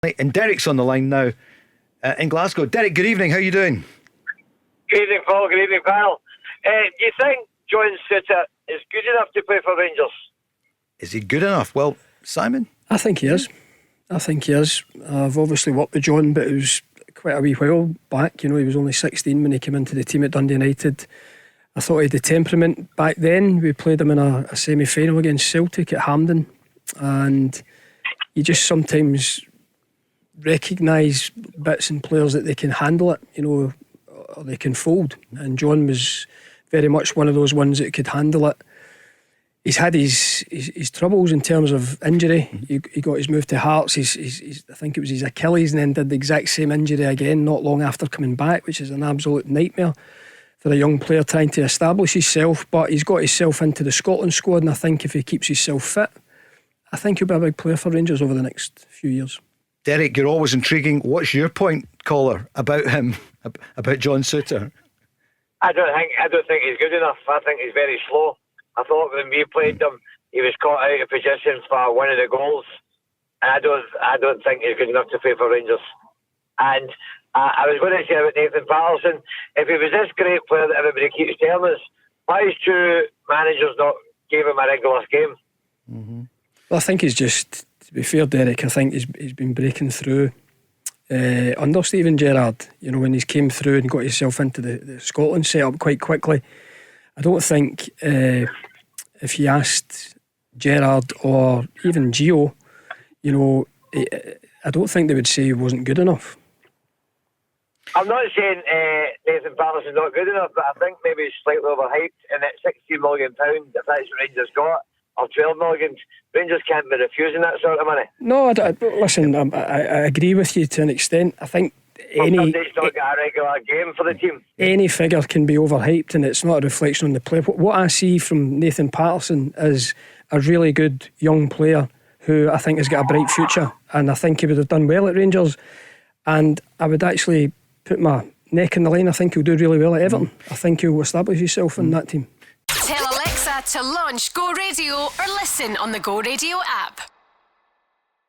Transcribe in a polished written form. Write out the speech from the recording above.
And Derek's on the line now in Glasgow. Derek, good evening. How are you doing? Good evening, Paul. Good evening, pal. Do you think John Souttar is good enough to play for Rangers? Is he good enough? Well, Simon? I think he is. I've obviously worked with John, but it was quite a wee while back. You know, he was only 16 when he came into the team at Dundee United. I thought he had the temperament back then. We played him in a semi-final against Celtic at Hampden, and you just sometimes recognise bits in players that they can handle it, you know, or they can fold. And John was very much one of those ones that could handle it. He's had his troubles in terms of injury. He got his move to Hearts. I think it was his Achilles, and then did the exact same injury again not long after coming back, which is an absolute nightmare for a young player trying to establish himself. But he's got himself into the Scotland squad, and I think if he keeps himself fit, I think he'll be a big player for Rangers over the next few years. Derek, you're always intriguing. What's your point, caller, about him, about John Souttar? I don't think he's good enough. I think he's very slow. I thought when we played him, he was caught out of position for one of the goals, and I don't think he's good enough to play for Rangers. And I was going to say about Nathan Patterson, if he was this great player that everybody keeps telling us, why is two managers not gave him a regular game? Mm-hmm. Well, I think he's just, to be fair, Derek, I think he's been breaking through under Steven Gerrard. You know, when he's came through and got himself into the Scotland setup quite quickly. I don't think if you asked Gerrard or even Gio, you know, I don't think they would say he wasn't good enough. I'm not saying Nathan Patterson's not good enough, but I think maybe he's slightly overhyped. And at £16 million, if that's what Rangers got, or 12 million, Rangers can't be refusing that sort of money. No, listen, I agree with you to an extent. I think he's not got a regular game for the team. Any figure can be overhyped, and it's not a reflection on the player. What I see from Nathan Patterson is a really good young player who I think has got a bright future, and I think he would have done well at Rangers, and I would actually put my neck in the line. I think he'll do really well at Everton. I think he'll establish himself in that team. Tell Alexa to launch Go Radio or listen on the Go Radio app.